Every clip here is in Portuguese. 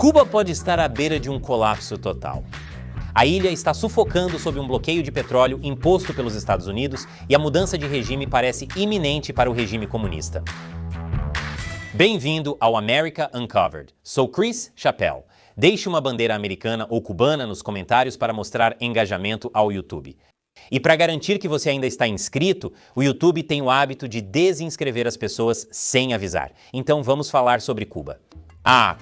Cuba pode estar à beira de um colapso total. A ilha está sufocando sob um bloqueio de petróleo imposto pelos Estados Unidos e a mudança de regime parece iminente para o regime comunista. Bem-vindo ao America Uncovered. Sou Chris Chappell. Deixe uma bandeira americana ou cubana nos comentários para mostrar engajamento ao YouTube. E para garantir que você ainda está inscrito, o YouTube tem o hábito de desinscrever as pessoas sem avisar. Então vamos falar sobre Cuba.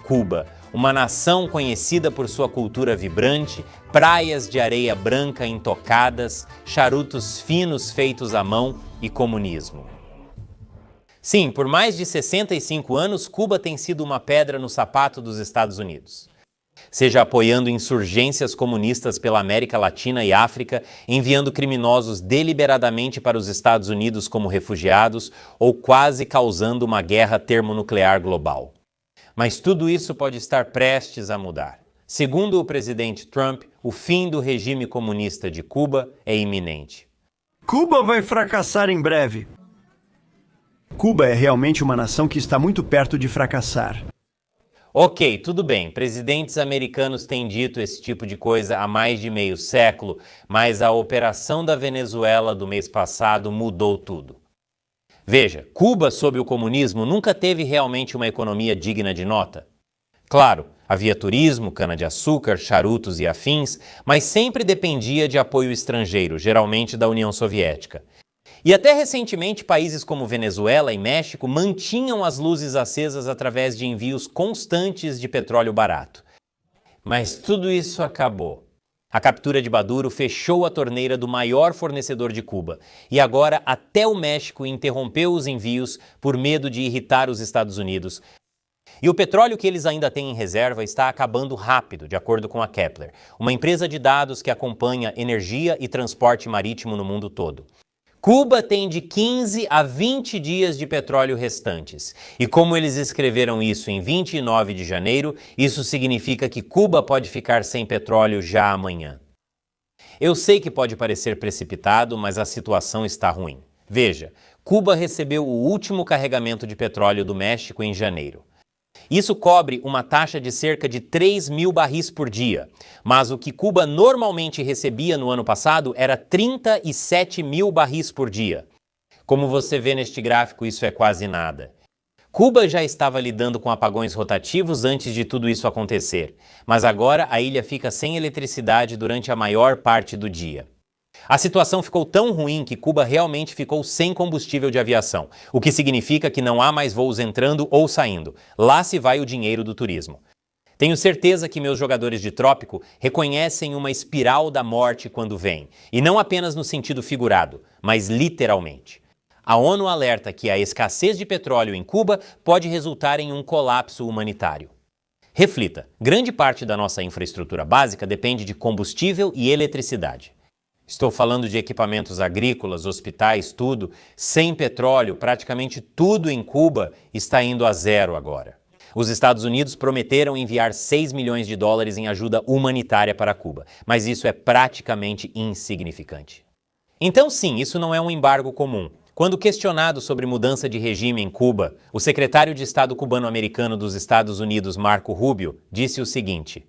Cuba, uma nação conhecida por sua cultura vibrante, praias de areia branca intocadas, charutos finos feitos à mão e comunismo. Sim, por mais de 65 anos, Cuba tem sido uma pedra no sapato dos Estados Unidos. Seja apoiando insurgências comunistas pela América Latina e África, enviando criminosos deliberadamente para os Estados Unidos como refugiados ou quase causando uma guerra termonuclear global. Mas tudo isso pode estar prestes a mudar. Segundo o presidente Trump, o fim do regime comunista de Cuba é iminente. Cuba vai fracassar em breve. Cuba é realmente uma nação que está muito perto de fracassar. Ok, tudo bem. Presidentes americanos têm dito esse tipo de coisa há mais de meio século, mas a operação da Venezuela do mês passado mudou tudo. Veja, Cuba, sob o comunismo, nunca teve realmente uma economia digna de nota. Claro, havia turismo, cana-de-açúcar, charutos e afins, mas sempre dependia de apoio estrangeiro, geralmente da União Soviética. E até recentemente, países como Venezuela e México mantinham as luzes acesas através de envios constantes de petróleo barato. Mas tudo isso acabou. A captura de Maduro fechou a torneira do maior fornecedor de Cuba, e agora até o México interrompeu os envios por medo de irritar os Estados Unidos. E o petróleo que eles ainda têm em reserva está acabando rápido, de acordo com a Kepler, uma empresa de dados que acompanha energia e transporte marítimo no mundo todo. Cuba tem de 15 a 20 dias de petróleo restantes. E como eles escreveram isso em 29 de janeiro, isso significa que Cuba pode ficar sem petróleo já amanhã. Eu sei que pode parecer precipitado, mas a situação está ruim. Veja, Cuba recebeu o último carregamento de petróleo do México em janeiro. Isso cobre uma taxa de cerca de 3.000 barris por dia, mas o que Cuba normalmente recebia no ano passado era 37.000 barris por dia. Como você vê neste gráfico, isso é quase nada. Cuba já estava lidando com apagões rotativos antes de tudo isso acontecer, mas agora a ilha fica sem eletricidade durante a maior parte do dia. A situação ficou tão ruim que Cuba realmente ficou sem combustível de aviação, o que significa que não há mais voos entrando ou saindo. Lá se vai o dinheiro do turismo. Tenho certeza que meus jogadores de trópico reconhecem uma espiral da morte quando vem, e não apenas no sentido figurado, mas literalmente. A ONU alerta que a escassez de petróleo em Cuba pode resultar em um colapso humanitário. Reflita, grande parte da nossa infraestrutura básica depende de combustível e eletricidade. Estou falando de equipamentos agrícolas, hospitais, tudo. Sem petróleo, praticamente tudo em Cuba está indo a zero agora. Os Estados Unidos prometeram enviar 6 milhões de dólares em ajuda humanitária para Cuba, mas isso é praticamente insignificante. Então sim, isso não é um embargo comum. Quando questionado sobre mudança de regime em Cuba, o secretário de Estado cubano-americano dos Estados Unidos, Marco Rubio, disse o seguinte: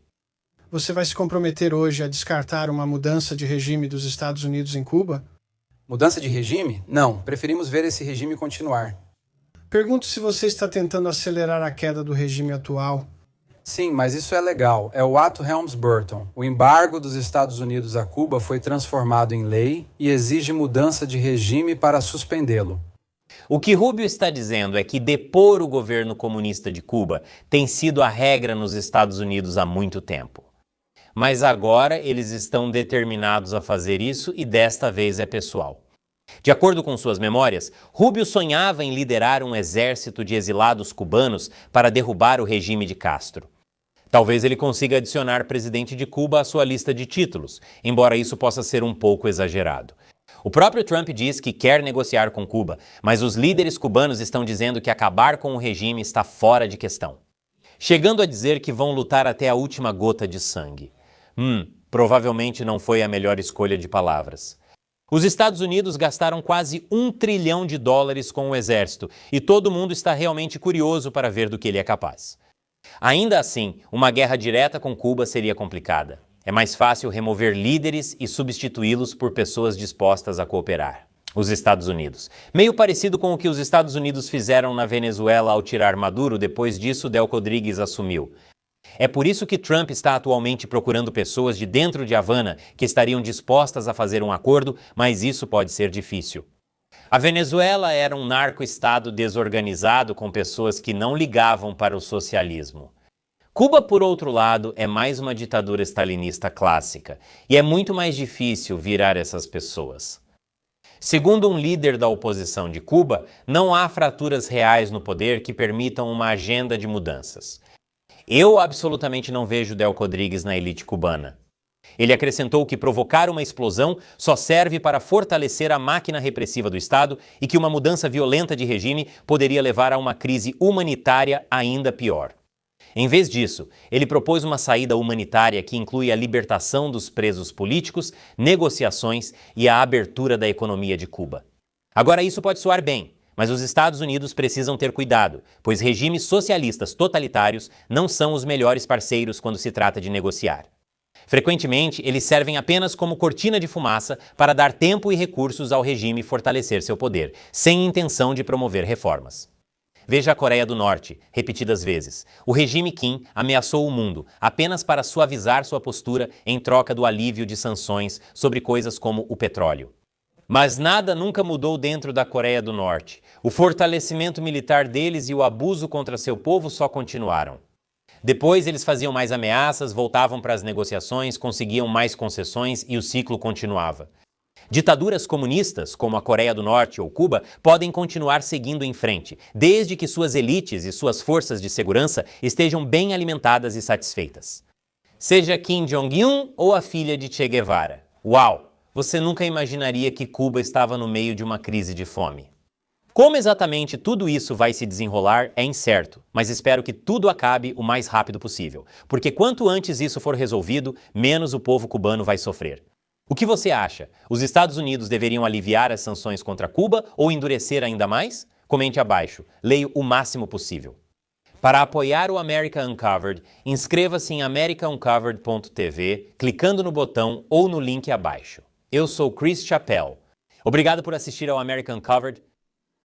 Você vai se comprometer hoje a descartar uma mudança de regime dos Estados Unidos em Cuba? Mudança de regime? Não, preferimos ver esse regime continuar. Pergunto se você está tentando acelerar a queda do regime atual. Sim, mas isso é legal. É o Ato Helms-Burton. O embargo dos Estados Unidos a Cuba foi transformado em lei e exige mudança de regime para suspendê-lo. O que Rubio está dizendo é que depor o governo comunista de Cuba tem sido a regra nos Estados Unidos há muito tempo. Mas agora eles estão determinados a fazer isso e desta vez é pessoal. De acordo com suas memórias, Rubio sonhava em liderar um exército de exilados cubanos para derrubar o regime de Castro. Talvez ele consiga adicionar presidente de Cuba à sua lista de títulos, embora isso possa ser um pouco exagerado. O próprio Trump diz que quer negociar com Cuba, mas os líderes cubanos estão dizendo que acabar com o regime está fora de questão, chegando a dizer que vão lutar até a última gota de sangue. Provavelmente não foi a melhor escolha de palavras. Os Estados Unidos gastaram quase $1 trilhão com o exército e todo mundo está realmente curioso para ver do que ele é capaz. Ainda assim, uma guerra direta com Cuba seria complicada. É mais fácil remover líderes e substituí-los por pessoas dispostas a cooperar. Os Estados Unidos. Meio parecido com o que os Estados Unidos fizeram na Venezuela ao tirar Maduro, depois disso Delcy Rodrigues assumiu. É por isso que Trump está atualmente procurando pessoas de dentro de Havana que estariam dispostas a fazer um acordo, mas isso pode ser difícil. A Venezuela era um narco-estado desorganizado com pessoas que não ligavam para o socialismo. Cuba, por outro lado, é mais uma ditadura stalinista clássica, e é muito mais difícil virar essas pessoas. Segundo um líder da oposição de Cuba, não há fraturas reais no poder que permitam uma agenda de mudanças. Eu absolutamente não vejo Delcy Rodrigues na elite cubana. Ele acrescentou que provocar uma explosão só serve para fortalecer a máquina repressiva do Estado e que uma mudança violenta de regime poderia levar a uma crise humanitária ainda pior. Em vez disso, ele propôs uma saída humanitária que inclui a libertação dos presos políticos, negociações e a abertura da economia de Cuba. Agora, isso pode soar bem, mas os Estados Unidos precisam ter cuidado, pois regimes socialistas totalitários não são os melhores parceiros quando se trata de negociar. Frequentemente, eles servem apenas como cortina de fumaça para dar tempo e recursos ao regime fortalecer seu poder, sem intenção de promover reformas. Veja a Coreia do Norte, repetidas vezes. O regime Kim ameaçou o mundo apenas para suavizar sua postura em troca do alívio de sanções sobre coisas como o petróleo. Mas nada nunca mudou dentro da Coreia do Norte. O fortalecimento militar deles e o abuso contra seu povo só continuaram. Depois eles faziam mais ameaças, voltavam para as negociações, conseguiam mais concessões e o ciclo continuava. Ditaduras comunistas, como a Coreia do Norte ou Cuba, podem continuar seguindo em frente, desde que suas elites e suas forças de segurança estejam bem alimentadas e satisfeitas. Seja Kim Jong-un ou a filha de Che Guevara. Uau! Você nunca imaginaria que Cuba estava no meio de uma crise de fome. Como exatamente tudo isso vai se desenrolar é incerto, mas espero que tudo acabe o mais rápido possível, porque quanto antes isso for resolvido, menos o povo cubano vai sofrer. O que você acha? Os Estados Unidos deveriam aliviar as sanções contra Cuba ou endurecer ainda mais? Comente abaixo. Leio o máximo possível. Para apoiar o America Uncovered, inscreva-se em americauncovered.tv, clicando no botão ou no link abaixo. Eu sou Chris Chappell. Obrigado por assistir ao America Uncovered.